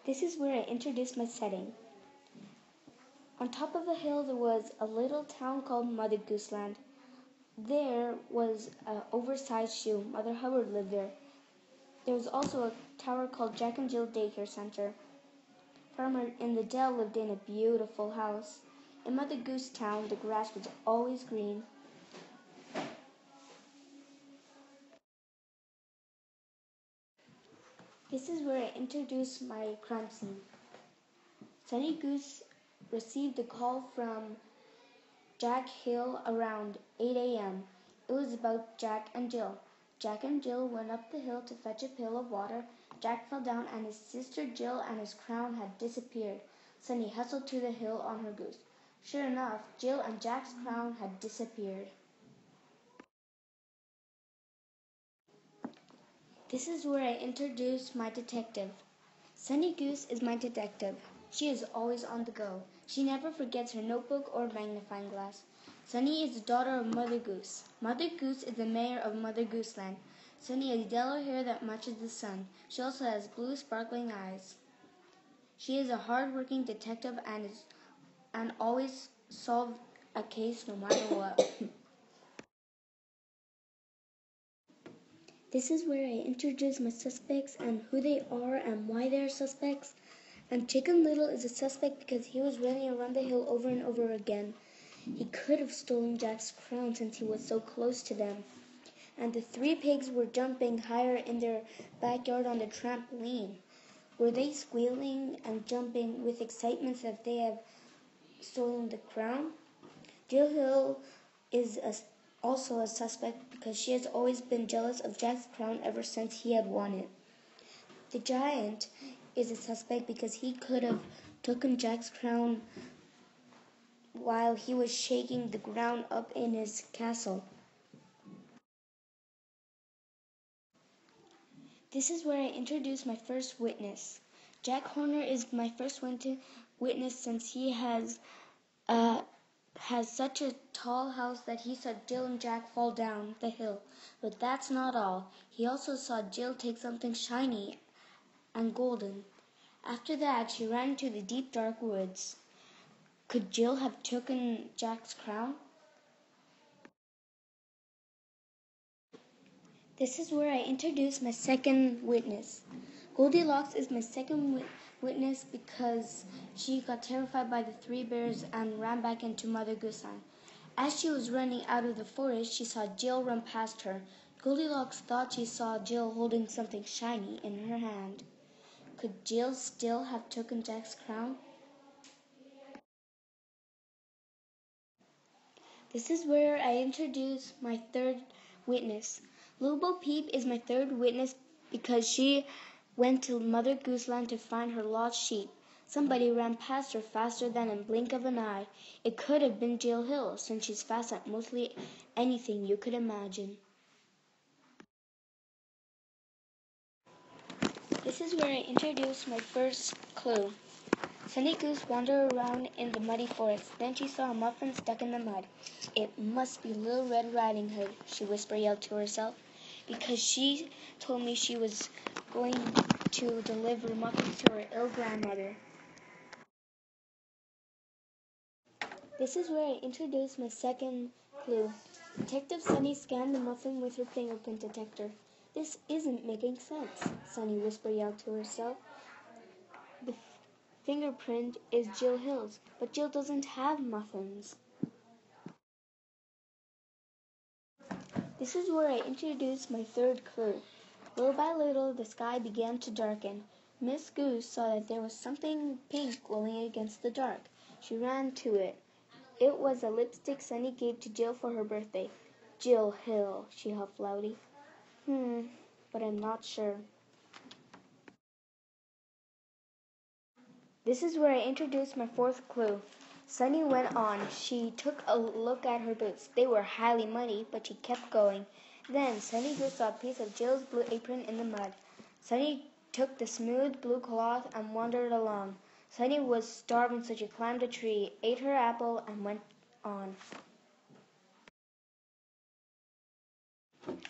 This is where I introduce my setting. On top of a hill there was a little town called Mother Gooseland. There was an oversized shoe. Mother Hubbard lived there. There was also a tower called Jack and Jill Daycare Center. Farmer in the Dell lived in a beautiful house. In Mother Goose Town, the grass was always green. This is where I introduce my crime scene. Sunny Goose received a call from Jack Hill around 8 a.m. It was about Jack and Jill. Jack and Jill went up the hill to fetch a pail of water. Jack fell down and his sister Jill and his crown had disappeared. Sunny hustled to the hill on her goose. Sure enough, Jill and Jack's crown had disappeared. This is where I introduce my detective. Sunny Goose is my detective. She is always on the go. She never forgets her notebook or magnifying glass. Sunny is the daughter of Mother Goose. Mother Goose is the mayor of Mother Gooseland. Sunny has yellow hair that matches the sun. She also has blue sparkling eyes. She is a hard-working detective and always solves a case no matter what. This is where I introduce my suspects and who they are and why they are suspects. And Chicken Little is a suspect because he was running around the hill over and over again. He could have stolen Jack's crown since he was so close to them. And the three pigs were jumping higher in their backyard on the trampoline. Were they squealing and jumping with excitement that they have stolen the crown? Jill Hill is also a suspect because she has always been jealous of Jack's crown ever since he had won it. The giant is a suspect because he could have taken Jack's crown while he was shaking the ground up in his castle. This is where I introduce my first witness. Jack Horner is my first witness since he has such a tall house that he saw Jill and Jack fall down the hill. But that's not all. He also saw Jill take something shiny and golden. After that, she ran into the deep dark woods. Could Jill have taken Jack's crown? This is where I introduce my second witness. Goldilocks is my second witness because she got terrified by the three bears and ran back into Mother Gooseland. As she was running out of the forest, she saw Jill run past her. Goldilocks thought she saw Jill holding something shiny in her hand. Could Jill still have taken Jack's crown? This is where I introduce my third witness. Little Bo Peep is my third witness because she went to Mother Gooseland to find her lost sheep. Somebody ran past her faster than a blink of an eye. It could have been Jill Hill, since she's fast at mostly anything you could imagine. This is where I introduce my first clue. Sunny Goose wandered around in the muddy forest. Then she saw a muffin stuck in the mud. It must be Little Red Riding Hood, she yelled to herself, because she told me she was going to deliver muffins to her ill grandmother. This is where I introduce my second clue. Detective Sunny scanned the muffin with her fingerprint detector. This isn't making sense, Sunny yelled to herself. The fingerprint is Jill Hill's, but Jill doesn't have muffins. This is where I introduce my third clue. Little by little, the sky began to darken. Miss Goose saw that there was something pink glowing against the dark. She ran to it. It was a lipstick Sunny gave to Jill for her birthday. Jill Hill, she huffed loudly. But I'm not sure. This is where I introduce my fourth clue. Sunny went on. She took a look at her boots. They were highly muddy, but she kept going. Then Sunny Goose saw a piece of Jill's blue apron in the mud. Sunny took the smooth blue cloth and wandered along. Sunny was starving, so she climbed a tree, ate her apple, and went on.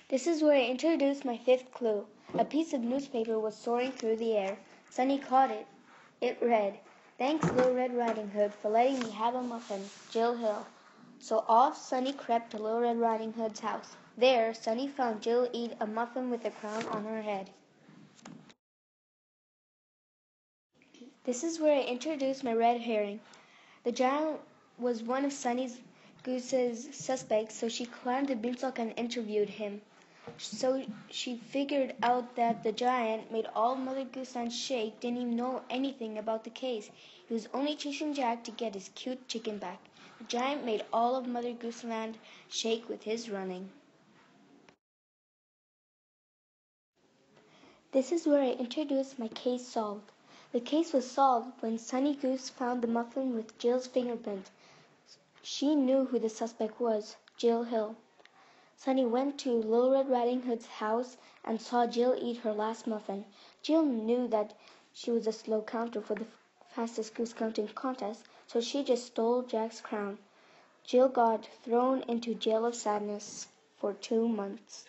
This is where I introduce my fifth clue. A piece of newspaper was soaring through the air. Sunny caught it. It read, "Thanks, Little Red Riding Hood, for letting me have a muffin. Jill Hill." So off Sunny crept to Little Red Riding Hood's house. There, Sunny found Jill eat a muffin with a crown on her head. This is where I introduce my red herring. The giant was one of Sunny Goose's suspects, so she climbed the beanstalk and interviewed him. So she figured out that the giant made all Mother Gooseland shake didn't even know anything about the case. He was only chasing Jack to get his cute chicken back. The giant made all of Mother Gooseland shake with his running. This is where I introduce my case solved. The case was solved when Sunny Goose found the muffin with Jill's fingerprint. She knew who the suspect was, Jill Hill. Sunny went to Little Red Riding Hood's house and saw Jill eat her last muffin. Jill knew that she was a slow counter for the fastest goose counting contest, so she just stole Jack's crown. Jill got thrown into jail of sadness for 2 months.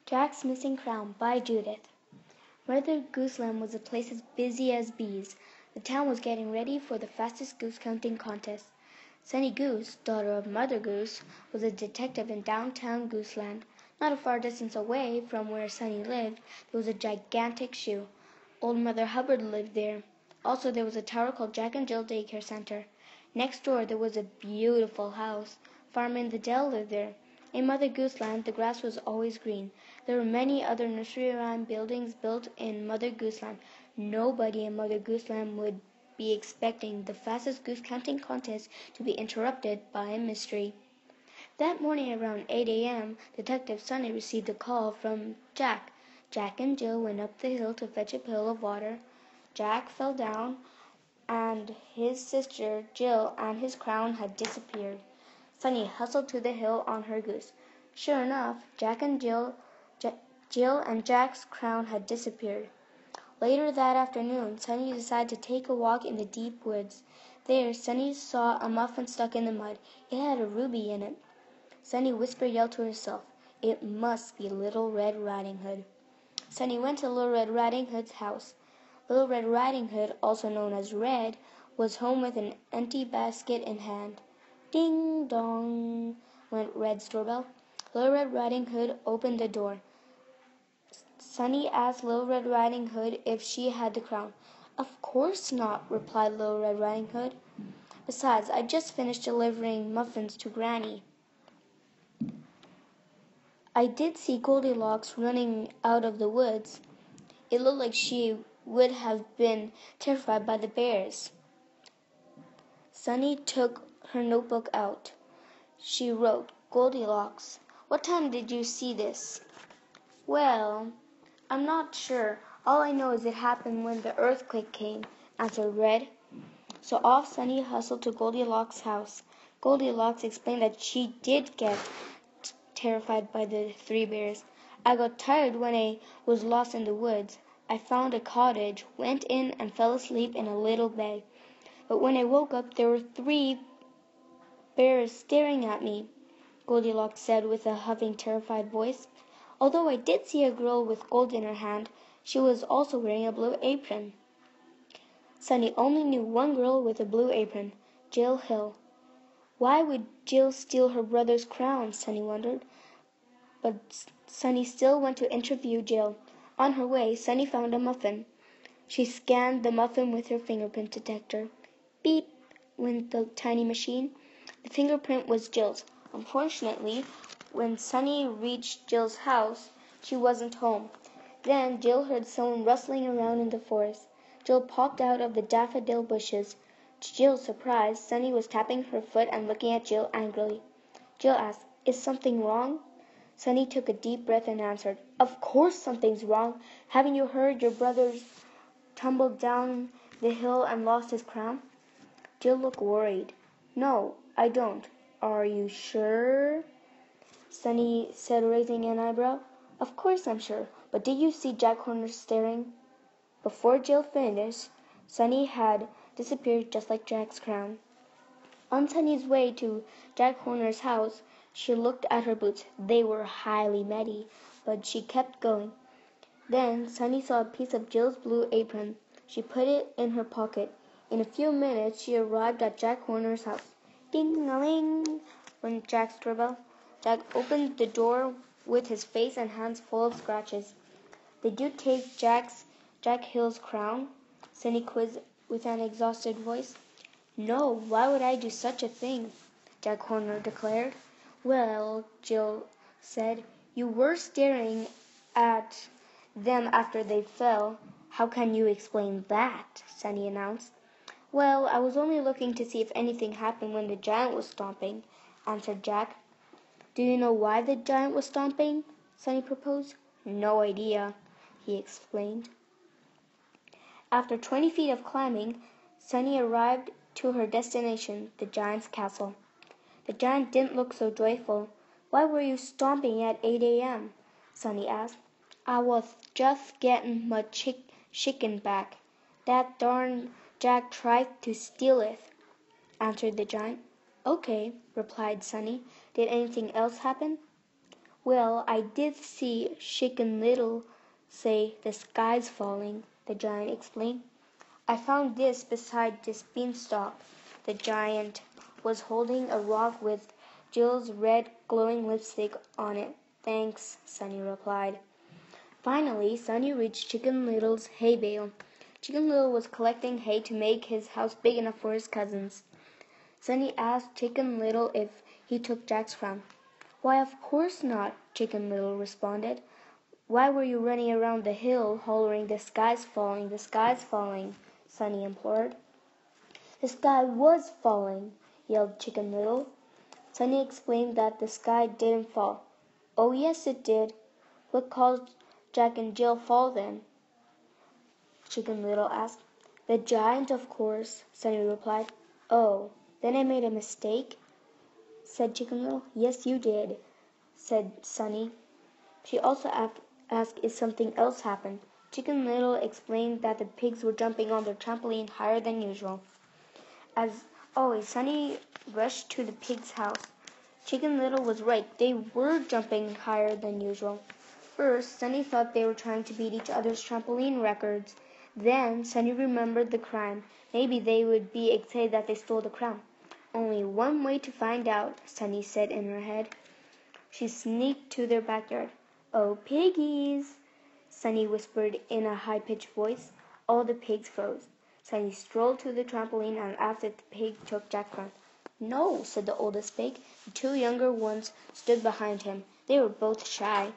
Jack's Missing Crown by Judith. Mother Gooseland was a place as busy as bees. The town was getting ready for the fastest goose counting contest. Sunny Goose, daughter of Mother Goose, was a detective in downtown Gooseland. Not a far distance away from where Sunny lived, there was a gigantic shoe. Old Mother Hubbard lived there. Also, there was a tower called Jack and Jill Daycare Center. Next door, there was a beautiful house. Farmer the Dell lived there. In Mother Gooseland, the grass was always green. There were many other nursery rhyme buildings built in Mother Gooseland. Nobody in Mother Gooseland would be expecting the fastest goose counting contest to be interrupted by a mystery. That morning around 8 a.m., Detective Sunny received a call from Jack. Jack and Jill went up the hill to fetch a pail of water. Jack fell down, and his sister Jill and his crown had disappeared. Sunny hustled to the hill on her goose. Sure enough, Jill and Jack's crown had disappeared. Later that afternoon, Sunny decided to take a walk in the deep woods. There, Sunny saw a muffin stuck in the mud. It had a ruby in it. Sunny yelled to herself, "It must be Little Red Riding Hood." Sunny went to Little Red Riding Hood's house. Little Red Riding Hood, also known as Red, was home with an empty basket in hand. Ding dong, went Red's doorbell. Little Red Riding Hood opened the door. Sunny asked Little Red Riding Hood if she had the crown. "Of course not," replied Little Red Riding Hood. "Besides, I just finished delivering muffins to Granny." "I did see Goldilocks running out of the woods. It looked like she would have been terrified by the bears." Sunny took her notebook out. She wrote, "Goldilocks. What time did you see this?" "Well, I'm not sure. All I know is it happened when the earthquake came," answered Red. So off Sunny hustled to Goldilocks' house. Goldilocks explained that she did get terrified by the 3 bears. "I got tired when I was lost in the woods. I found a cottage, went in, and fell asleep in a little bed. But when I woke up, there were 3 bears staring at me," Goldilocks said with a huffing, terrified voice. "Although I did see a girl with gold in her hand, she was also wearing a blue apron." Sunny only knew one girl with a blue apron, Jill Hill. Why would Jill steal her brother's crown, Sunny wondered. But Sunny still went to interview Jill. On her way, Sunny found a muffin. She scanned the muffin with her fingerprint detector. Beep, went the tiny machine. The fingerprint was Jill's. Unfortunately, when Sunny reached Jill's house, she wasn't home. Then Jill heard someone rustling around in the forest. Jill popped out of the daffodil bushes. To Jill's surprise, Sunny was tapping her foot and looking at Jill angrily. Jill asked, "Is something wrong?" Sunny took a deep breath and answered, "Of course something's wrong. Haven't you heard your brother's tumbled down the hill and lost his crown?" Jill looked worried. "No, I don't." "Are you sure?" Sunny said, raising an eyebrow. "Of course I'm sure. But did you see Jack Horner staring?" Before Jill finished, Sunny had disappeared just like Jack's crown. On Sunny's way to Jack Horner's house, she looked at her boots. They were highly muddy, but she kept going. Then Sunny saw a piece of Jill's blue apron. She put it in her pocket. In a few minutes she arrived at Jack Horner's house. Ding-a-ling went Jack's doorbell. Jack opened the door with his face and hands full of scratches. Did you take Jack Hill's crown? Sunny quizzed with an exhausted voice. No, why would I do such a thing? Jack Horner declared. Well, Jill said, you were staring at them after they fell. How can you explain that? Sunny announced. Well, I was only looking to see if anything happened when the giant was stomping, answered Jack. Do you know why the giant was stomping? Sunny proposed. No idea, he explained. After 20 feet of climbing, Sunny arrived to her destination, the giant's castle. The giant didn't look so joyful. Why were you stomping at 8 a.m.? Sunny asked. I was just getting my chicken back. That darn Jack tried to steal it, answered the giant. Okay, replied Sunny. Did anything else happen? Well, I did see Chicken Little say the sky's falling, the giant explained. I found this beside this beanstalk. The giant was holding a rock with Jill's red glowing lipstick on it. Thanks, Sunny replied. Finally, Sunny reached Chicken Little's hay bale. Chicken Little was collecting hay to make his house big enough for his cousins. Sunny asked Chicken Little if he took Jack's crown. Why, of course not, Chicken Little responded. Why were you running around the hill hollering, the sky's falling, the sky's falling? Sunny implored. The sky was falling, yelled Chicken Little. Sunny explained that the sky didn't fall. Oh, yes, it did. What caused Jack and Jill fall then? Chicken Little asked. The giant, of course, Sunny replied. Oh, then I made a mistake, said Chicken Little. Yes, you did, said Sunny. She also asked if something else happened. Chicken Little explained that the pigs were jumping on their trampoline higher than usual. As always, Sunny rushed to the pig's house. Chicken Little was right. They were jumping higher than usual. First, Sunny thought they were trying to beat each other's trampoline records. Then, Sunny remembered the crime. Maybe they would be excited that they stole the crown. Only one way to find out, Sunny said in her head. She sneaked to their backyard. Oh, piggies, Sunny whispered in a high-pitched voice. All the pigs froze. Sunny strolled to the trampoline and asked if the pig took Jack's crown. No, said the oldest pig. The two younger ones stood behind him. They were both shy.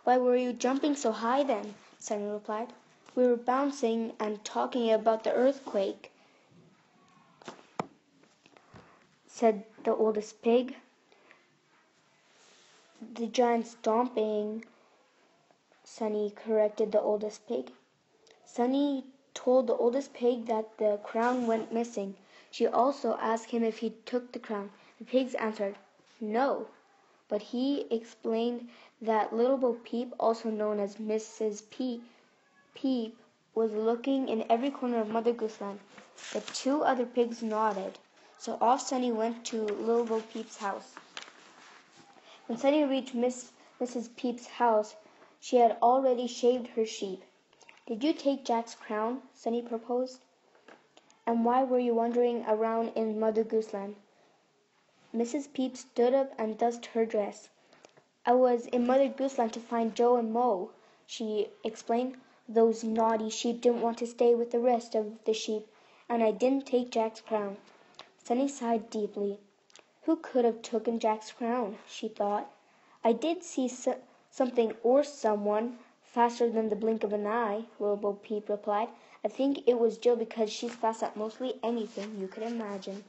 Why were you jumping so high then? Sunny replied. We were bouncing and talking about the earthquake, said the oldest pig. The giant stomping, Sunny corrected the oldest pig. Sunny told the oldest pig that the crown went missing. She also asked him if he took the crown. The pigs answered, no. But he explained that Little Bo Peep, also known as Mrs. Peep, was looking in every corner of Mother Goose Land. The two other pigs nodded. So off Sunny went to Little Bo Peep's house. When Sunny reached Mrs. Peep's house, she had already shaved her sheep. Did you take Jack's crown? Sunny proposed. And why were you wandering around in Mother Goose Land? Mrs. Peep stood up and dusted her dress. I was in Mother Goose Land to find Joe and Mo, she explained. Those naughty sheep didn't want to stay with the rest of the sheep, and I didn't take Jack's crown. Sunny sighed deeply. Who could have taken Jack's crown? She thought. I did see something or someone faster than the blink of an eye, Little Bo Peep replied. I think it was Jill because she's fast at mostly anything you could imagine.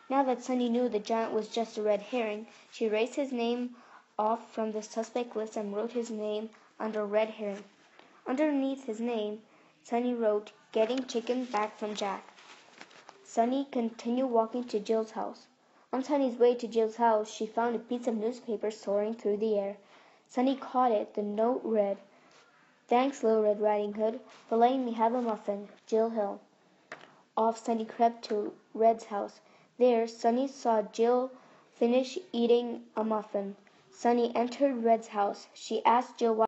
Now that Sunny knew the giant was just a red herring, she erased his name off from the suspect list and wrote his name under red herring. Underneath his name, Sunny wrote, Getting chicken back from Jack. Sunny continued walking to Jill's house. On Sunny's way to Jill's house, she found a piece of newspaper soaring through the air. Sunny caught it. The note read, Thanks, Little Red Riding Hood, for letting me have a muffin. Jill Hill. Off Sunny crept to Red's house. There, Sunny saw Jill finish eating a muffin. Sunny entered Red's house. She asked Jill why